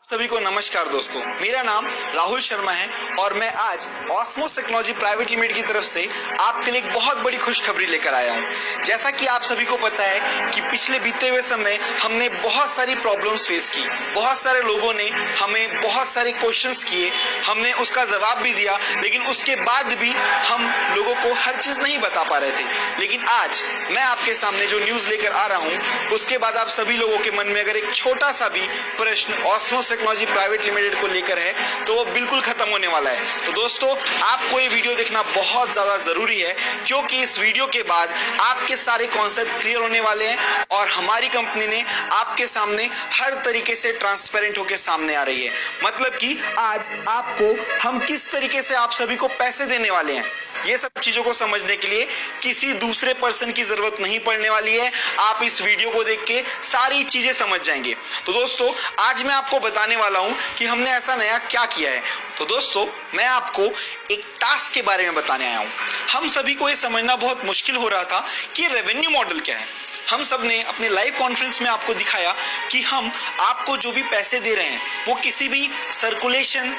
सभी को नमस्कार दोस्तों, मेरा नाम राहुल शर्मा है और मैं आज ऑस्मोस टेक्नोलॉजी प्राइवेट लिमिटेड की तरफ से आपके लिए एक बहुत बड़ी खुशखबरी लेकर आया हूं। जैसा कि आप सभी को पता है कि पिछले बीते हुए समय हमने बहुत सारी प्रॉब्लम्स फेस की, बहुत सारे लोगों ने हमें बहुत सारे क्वेश्चंस किए, हमने उसका जवाब भी दिया, लेकिन उसके बाद भी हम लोगों को हर चीज नहीं बता पा रहे थे। लेकिन आज मैं आपके सामने जो न्यूज लेकर आ रहा हूँ, उसके बाद आप सभी लोगों के मन में अगर एक छोटा सा भी प्रश्न ऑस्मोस टेक्नोलॉजी प्राइवेट लिमिटेड को लेकर है तो वो बिल्कुल खत्म होने वाला है। तो दोस्तों, आपको ये वीडियो देखना बहुत ज्यादा जरूरी है, क्योंकि इस वीडियो के बाद आपके सारे कॉन्सेप्ट क्लियर होने वाले हैं और हमारी कंपनी ने आपके सामने हर तरीके से ट्रांसपेरेंट होकर सामने आ रही है। मतलब कि आज आपको हम किस तरीके से आप सभी को पैसे देने वाले हैं, ये सब चीजों को समझने के लिए किसी दूसरे पर्सन की जरूरत नहीं पड़ने वाली है। आप इस वीडियो को देख के सारी चीजें समझ जाएंगे। तो दोस्तों, आज मैं आपको बताने वाला हूं कि हमने ऐसा नया क्या किया है। तो दोस्तों, मैं आपको एक टास्क के बारे में बताने आया हूं। हम सभी को ये समझना बहुत मुश्किल हो रहा था कि रेवेन्यू मॉडल क्या है। हम सब ने अपने लाइव कॉन्फ्रेंस में आपको दिखाया कि हम आपको जो भी पैसे दे रहे हैं वो किसी भी circulation,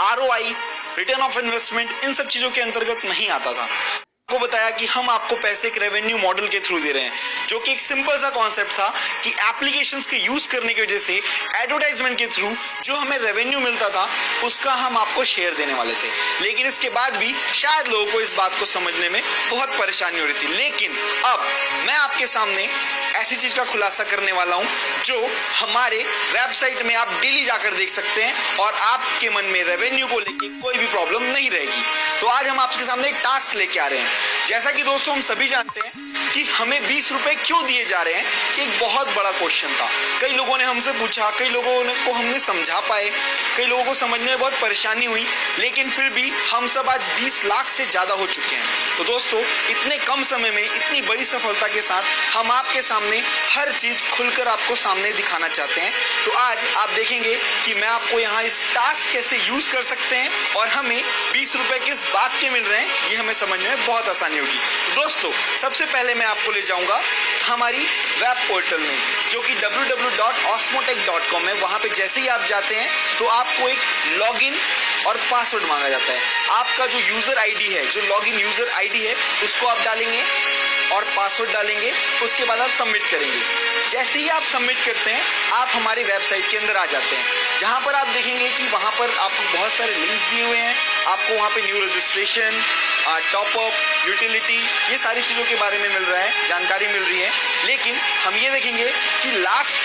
ROI, return of investment, इन सब चीजों के अंतर्गत नहीं आता था। आपको बताया कि हम आपको पैसे एक रेवेन्यू मॉडल के थ्रू दे रहे हैं, जो कि एक सिंपल सा कॉन्सेप्ट था कि एप्लीकेशंस के यूज करने की वजह से एडवर्टाइजमेंट के थ्रू जो हमें रेवेन्यू मिलता था उसका हम आपको शेयर देने वाले थे। लेकिन इसके बाद भी शायद लोगों को इस बात को समझने में बहुत परेशानी हो रही थी। लेकिन अब मैं आपके सामने ऐसी चीज का खुलासा करने वाला हूं जो हमारे वेबसाइट में आप डेली जाकर देख सकते हैं और आपके मन में रेवेन्यू को लेके कोई भी प्रॉब्लम नहीं रहेगी। तो आज हम आपके सामने एक टास्क लेके आ रहे हैं। जैसा कि दोस्तों हम सभी जानते हैं कि हमें 20 रुपए क्यों दिए जा रहे हैं, एक बहुत बड़ा क्वेश्चन था। कई लोगों ने हमसे पूछा, कई लोगों को हमने समझा पाए, कई लोगों को समझने में बहुत परेशानी हुई, लेकिन फिर भी हम सब आज 20 लाख से ज्यादा हो चुके हैं। तो दोस्तों, इतने कम समय में इतनी बड़ी सफलता के साथ हम आपके सामने हर चीज खुलकर आपको सामने दिखाना चाहते हैं। तो आज आप देखेंगे कि मैं आपको यहाँ इस टास्क कैसे यूज कर सकते हैं और हमें 20 रुपए किस बात के मिल रहे हैं, ये हमें समझने में बहुत आसानी होगी। तो दोस्तों, सबसे पहले मैं आपको ले जाऊंगा हमारी वेब पोर्टल में, जो कि www.osmotech.com है। वहां पे जैसे ही आप जाते हैं तो आपको एक लॉगिन और पासवर्ड मांगा जाता है। आपका जो यूजर आईडी है, जो लॉगिन यूजर आईडी है, उसको आप डालेंगे और पासवर्ड डालेंगे। उसके बाद आप सबमिट करेंगे। जैसे ही आप सबमिट करते हैं, आप हमारी वेबसाइट के अंदर आ जाते हैं, जहां पर आप देखेंगे कि वहां पर आपको बहुत सारे लिंक्स दिए हुए हैं। आपको वहां पे न्यू रजिस्ट्रेशन, टॉपअप, यूटिलिटी, ये सारी चीज़ों के बारे में मिल रहा है, जानकारी मिल रही है। लेकिन हम ये देखेंगे कि लास्ट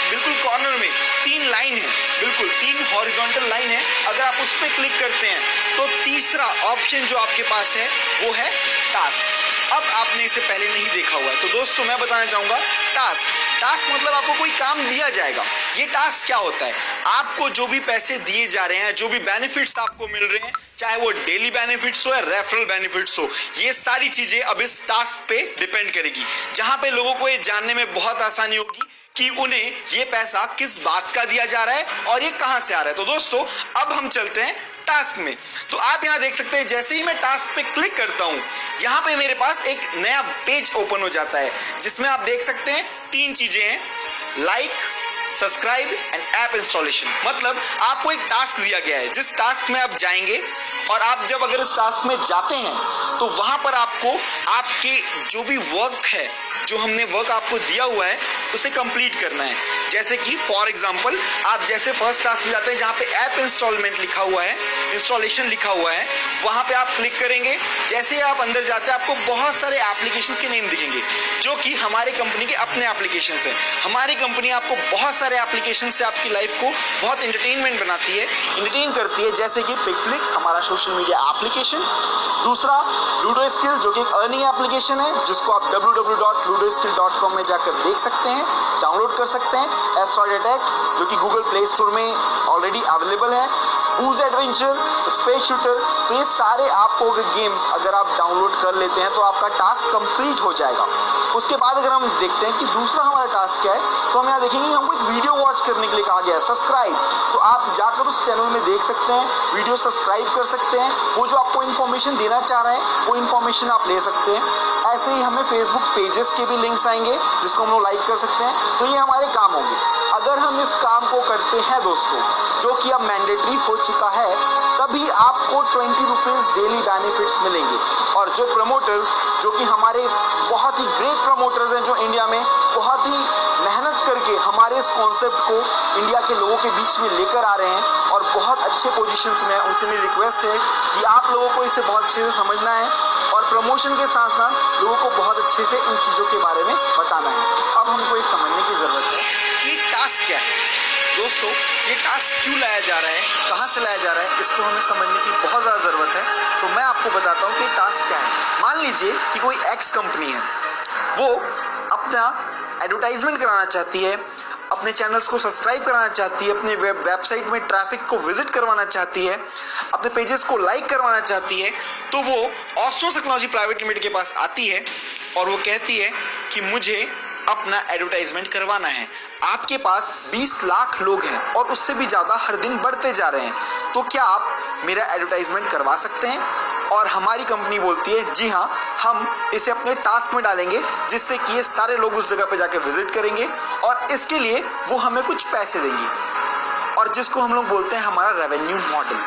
बिल्कुल कॉर्नर में 3 लाइन है, बिल्कुल 3 हॉरिजॉन्टल लाइन है। अगर आप उस पर क्लिक करते हैं तो तीसरा ऑप्शन जो आपके पास है वो है टास्क। अब आपने इसे पहले नहीं देखा हुआ है तो दोस्तों मैं बताना चाहूंगा, टास्क मतलब आपको कोई काम दिया जाएगा। ये टास्क क्या होता है? आपको जो भी पैसे दिए जा रहे हैं, जो भी बेनिफिट्स आपको मिल रहे हैं, चाहे वो डेली बेनिफिट्स हो या रेफरल बेनिफिट्स हो, ये सारी चीजें अब इस टास्क पे डिपेंड करेगी, जहां पे लोगों को ये जानने में बहुत आसानी होगी कि उन्हें ये पैसा किस बात का दिया जा रहा है और ये कहां से आ रहा है। तो दोस्तों, अब हम चलते हैं टास्क में। तो आप यहां देख सकते हैं, जैसे ही मैं टास्क पे क्लिक करता हूं, यहां पे मेरे पास एक नया पेज ओपन हो जाता है, जिसमें आप देख सकते हैं 3 चीजें हैं, like, subscribe and app installation. मतलब आपको एक टास्क दिया गया है, जिस टास्क में आप जाएंगे और आप जब अगर इस टास्क में जाते हैं तो वहां पर आपको आपके जो भी वर्क है, जो हमने वर्क आपको दिया हुआ है, उसे कंप्लीट करना है। जैसे कि फॉर एग्जांपल, आप जैसे फर्स्ट टास्क में जाते हैं जहां पे ऐप इंस्टॉलमेंट लिखा हुआ है, इंस्टॉलेशन लिखा हुआ है, वहां पे आप क्लिक करेंगे। जैसे ही आप अंदर जाते हैं, आपको बहुत सारे एप्लीकेशंस के नेम दिखेंगे, जो कि हमारे कंपनी के अपने एप्लीकेशंस हैं। हमारी कंपनी आपको बहुत सारे एप्लीकेशन से आपकी लाइफ को बहुत एंटरटेनमेंट बनाती है, एंटरटेन करती है। जैसे कि पिकफ्लिक, हमारा सोशल मीडिया एप्लीकेशन। दूसरा लूडो स्किल, जो कि एक अर्निंग एप्लीकेशन है, जिसको आप www.ludoskill.com में जाकर देख सकते हैं, डाउनलोड कर सकते हैं। एस्ट्रॉइड अटैक, जो कि गूगल प्ले स्टोर में ऑलरेडी अवेलेबल है। बूज एडवेंचर, स्पेस शूटर। तो ये सारे आपको गेम्स अगर आप डाउनलोड कर लेते हैं तो आपका टास्क कंप्लीट हो जाएगा। उसके बाद अगर हम देखते हैं कि दूसरा हमारा टास्क क्या है, तो हम यहाँ देखेंगे हमको एक वीडियो वॉच करने के लिए कहा गया है, सब्सक्राइब। तो आप जाकर उस चैनल में देख सकते हैं, वीडियो सब्सक्राइब कर सकते हैं। वो जो आपको इन्फॉर्मेशन देना चाह रहे हैं वो इन्फॉर्मेशन आप ले सकते हैं। ऐसे ही हमें फेसबुक पेजेस के भी लिंक्स आएंगे, जिसको हम लोग लाइक कर सकते हैं। तो ये हमारे काम होंगे। अगर हम इस काम को करते हैं दोस्तों, जो कि अब मैंडेटरी हो चुका है, तभी आपको 20 रुपीज़ डेली बेनिफिट्स मिलेंगे। और जो प्रमोटर्स, जो कि हमारे बहुत ही ग्रेट प्रमोटर्स हैं, जो इंडिया में बहुत ही मेहनत करके हमारे इस कॉन्सेप्ट को इंडिया के लोगों के बीच में लेकर आ रहे हैं और बहुत अच्छे पोजीशंस में हैं, उनसे मेरी रिक्वेस्ट है कि आप लोगों को इसे बहुत अच्छे से समझना है और प्रमोशन के साथ साथ लोगों को बहुत अच्छे से इन चीज़ों के बारे में बताना है। अब हमको ये समझने की ज़रूरत है कि टास्क क्या है दोस्तों, ये टास्क क्यों लाया जा रहा है, कहाँ से लाया जा रहा है, इसको हमें समझने की बहुत ज़्यादा ज़रूरत है। तो मैं आपको बताता हूँ कि टास्क क्या है। मान लीजिए कि कोई एक्स कंपनी है, वो अपना एडवर्टाइजमेंट कराना चाहती है, अपने चैनल्स को सब्सक्राइब कराना चाहती है, अपने वेबसाइट में ट्रैफिक को विजिट करवाना चाहती है, अपने पेजेस को लाइक करवाना चाहती है। तो वो ऑस्मोस टेक्नोलॉजी प्राइवेट लिमिटेड के पास आती है और वो कहती है कि मुझे अपना एडवर्टाइजमेंट करवाना है। आपके पास 20 लाख लोग हैं और उससे भी ज़्यादा हर दिन बढ़ते जा रहे हैं, तो क्या आप मेरा एडवर्टाइजमेंट करवा सकते हैं? और हमारी कंपनी बोलती है जी हाँ, हम इसे अपने टास्क में डालेंगे, जिससे कि ये सारे लोग उस जगह पे जाके विजिट करेंगे और इसके लिए वो हमें कुछ पैसे देंगे, और जिसको हम लोग बोलते हैं हमारा रेवेन्यू मॉडल।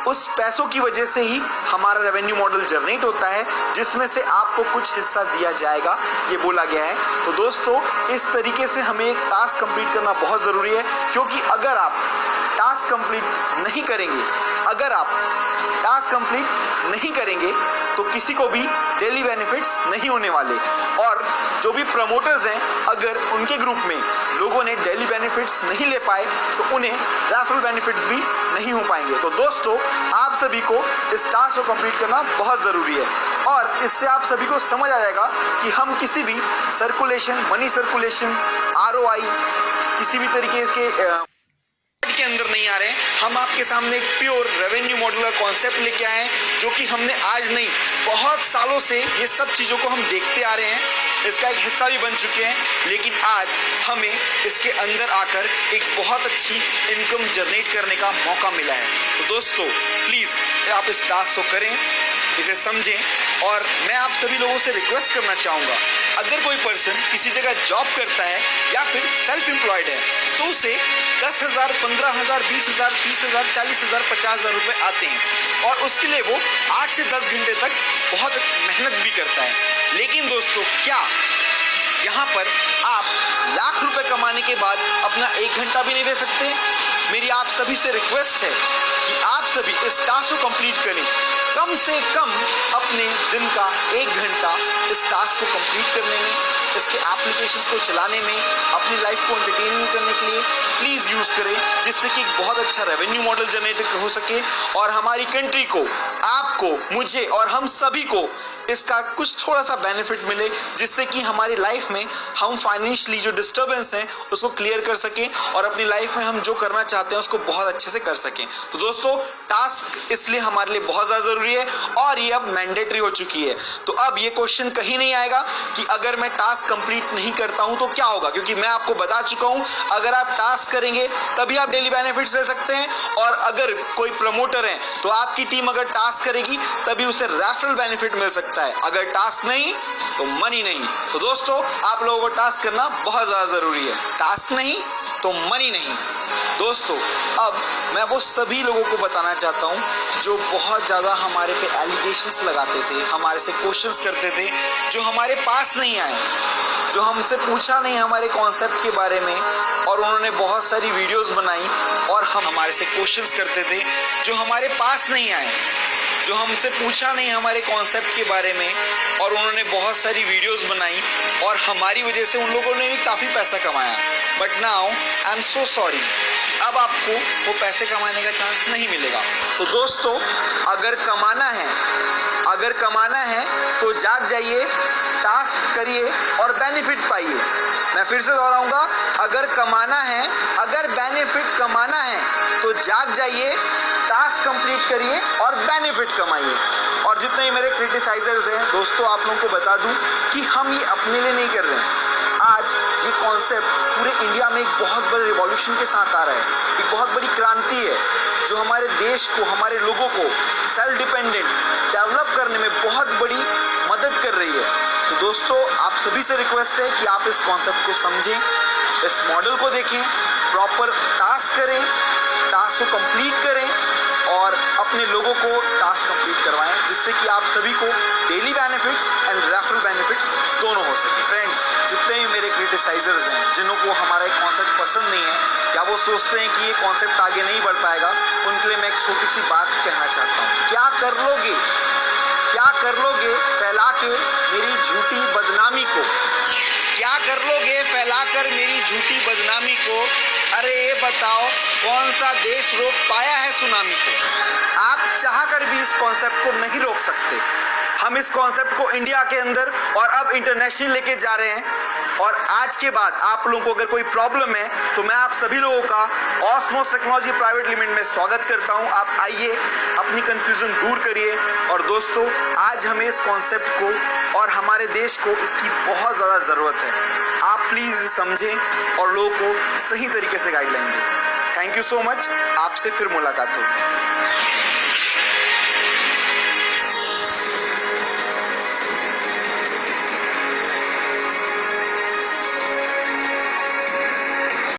उस पैसों की वजह से ही हमारा रेवेन्यू मॉडल जनरेट होता है, जिसमें से आपको कुछ हिस्सा दिया जाएगा, ये बोला गया है। तो दोस्तों, इस तरीके से हमें एक टास्क कंप्लीट करना बहुत ज़रूरी है, क्योंकि अगर आप टास्क कंप्लीट नहीं करेंगे, अगर आप टास्क कंप्लीट नहीं करेंगे तो किसी को भी डेली बेनिफिट्स नहीं होने वाले। और जो भी प्रमोटर्स हैं, अगर उनके ग्रुप में लोगों ने डेली बेनिफिट्स नहीं ले पाए तो उन्हें रेफरल बेनिफिट्स भी नहीं हो पाएंगे। तो दोस्तों, आप सभी को इस टास्क को कंप्लीट करना बहुत ज़रूरी है और इससे आप सभी को समझ आ जाएगा कि हम किसी भी सर्कुलेशन, मनी सर्कुलेशन, ROI, किसी भी तरीके के अंदर नहीं आ रहे हैं। हम आपके सामने एक प्योर रेवेन्यू मॉडल का कॉन्सेप्ट लेके आए हैं, जो कि हमने आज नहीं, बहुत सालों से ये सब चीज़ों को हम देखते आ रहे हैं, इसका एक हिस्सा भी बन चुके हैं, लेकिन आज हमें इसके अंदर आकर एक बहुत अच्छी इनकम जनरेट करने का मौका मिला है। तो दोस्तों, प्लीज़ आप इस टास्क को करें, इसे समझें। और मैं आप सभी लोगों से रिक्वेस्ट करना चाहूँगा, अगर कोई पर्सन किसी जगह जॉब करता है या फिर सेल्फ एम्प्लॉयड है, तो उसे 10,000, 15,000, 20,000, 30,000, 40,000, 50,000 रुपये आते हैं और उसके लिए वो 8 से 10 घंटे तक बहुत मेहनत भी करता है। लेकिन दोस्तों, क्या यहाँ पर आप लाख रुपए कमाने के बाद अपना 1 घंटा भी नहीं दे सकते? मेरी आप सभी से रिक्वेस्ट है कि आप सभी इस टास्क को कंप्लीट करें, कम से कम अपने दिन का 1 घंटा इस टास्क को कंप्लीट करने में, इसके एप्लीकेशंस को चलाने में, अपनी लाइफ को एंटरटेनमेंट करने के लिए प्लीज़ यूज़ करें, जिससे कि एक बहुत अच्छा रेवेन्यू मॉडल जनरेट हो सके और हमारी कंट्री को, आपको, मुझे और हम सभी को इसका कुछ थोड़ा सा बेनिफिट मिले, जिससे कि हमारी लाइफ में हम फाइनेंशियली जो डिस्टर्बेंस हैं उसको क्लियर कर सकें और अपनी लाइफ में हम जो करना चाहते हैं उसको बहुत अच्छे से कर सकें। तो दोस्तों, टास्क इसलिए हमारे लिए बहुत ज़्यादा ज़रूरी है और ये अब मैंडेटरी हो चुकी है। तो अब ये क्वेश्चन कहीं नहीं आएगा कि अगर मैं टास्क कंप्लीट नहीं करता हूं तो क्या होगा, क्योंकि मैं आपको बता चुका हूं, अगर आप टास्क करेंगे तभी आप डेली बेनिफिट्स ले सकते हैं। और अगर कोई प्रमोटर है तो आपकी टीम अगर टास्क करेगी तभी उसे रेफरल बेनिफिट मिल सकता है, अगर टास्क नहीं तो मनी नहीं। तो दोस्तों, आप लोगों को टास्क करना बहुत ज़्यादा ज़रूरी है, टास्क नहीं तो मनी नहीं। दोस्तों, अब मैं वो सभी लोगों को बताना चाहता हूँ जो बहुत ज़्यादा हमारे पे एलिगेशंस लगाते थे, हमारे से क्वेश्चंस करते थे, जो हमारे पास नहीं आए, जो हमसे पूछा नहीं हमारे कॉन्सेप्ट के बारे में, और उन्होंने बहुत सारी वीडियोस बनाई और हम हमारे से क्वेश्चंस करते थे, जो हमारे पास नहीं आए, जो हमसे पूछा नहीं हमारे कॉन्सेप्ट के बारे में, और उन्होंने बहुत सारी वीडियोस बनाई और हमारी वजह से उन लोगों ने भी काफ़ी पैसा कमाया। But now I am so sorry, अब आपको वो पैसे कमाने का चांस नहीं मिलेगा। तो दोस्तों, अगर कमाना है तो जाग जाइए, टास्क करिए और बेनिफिट पाइए। मैं फिर से दोहराऊंगा, अगर कमाना है, अगर बेनिफिट कमाना है तो जाग जाइए, टास्क कंप्लीट करिए और बेनिफिट कमाइए। और जितने मेरे क्रिटिसाइजर्स हैं दोस्तों, आप लोगों को बता दूं कि हम ये अपने लिए नहीं कर रहे हैं। आज ये कॉन्सेप्ट पूरे इंडिया में एक बहुत बड़े रिवॉल्यूशन के साथ आ रहा है, एक बहुत बड़ी क्रांति है जो हमारे देश को, हमारे लोगों को सेल्फ डिपेंडेंट डेवलप करने में बहुत बड़ी मदद कर रही है। तो दोस्तों, आप सभी से रिक्वेस्ट है कि आप इस कॉन्सेप्ट को समझें, इस मॉडल को देखें प्रॉपर टास्क करें, टास्क को कंप्लीट करें और अपने लोगों को टास्क कंप्लीट करवाएं, जिससे कि आप सभी को daily benefits and referral benefits दोनों हो सके। फ्रेंड्स, जितने भी मेरे क्रिटिसाइजर्स हैं, जिन्हों को हमारा एक कॉन्सेप्ट पसंद नहीं है या वो सोचते हैं कि ये कॉन्सेप्ट आगे नहीं बढ़ पाएगा, उनके लिए मैं एक छोटी सी बात कहना चाहता हूँ। क्या कर लोगे फैला के मेरी झूठी बदनामी को? क्या कर लोगे फैलाकर मेरी झूठी बदनामी को? अरे ये बताओ, कौन सा देश रोक पाया है सुनामी को? आप चाहकर भी इस कॉन्सेप्ट को नहीं रोक सकते। हम इस कॉन्सेप्ट को इंडिया के अंदर और अब इंटरनेशनल लेके जा रहे हैं। और आज के बाद आप लोगों को अगर कोई प्रॉब्लम है तो मैं आप सभी लोगों का ऑस्मोस टेक्नोलॉजी प्राइवेट लिमिटेड में स्वागत करता हूं। आप आइए, अपनी कंफ्यूजन दूर करिए। और दोस्तों, आज हमें इस कॉन्सेप्ट को और हमारे देश को इसकी बहुत ज़्यादा ज़रूरत है। आप प्लीज़ इसे समझें और लोगों को सही तरीके से गाइडलाइन दें। Thank you so much. आपसे फिर मुलाकात होगी।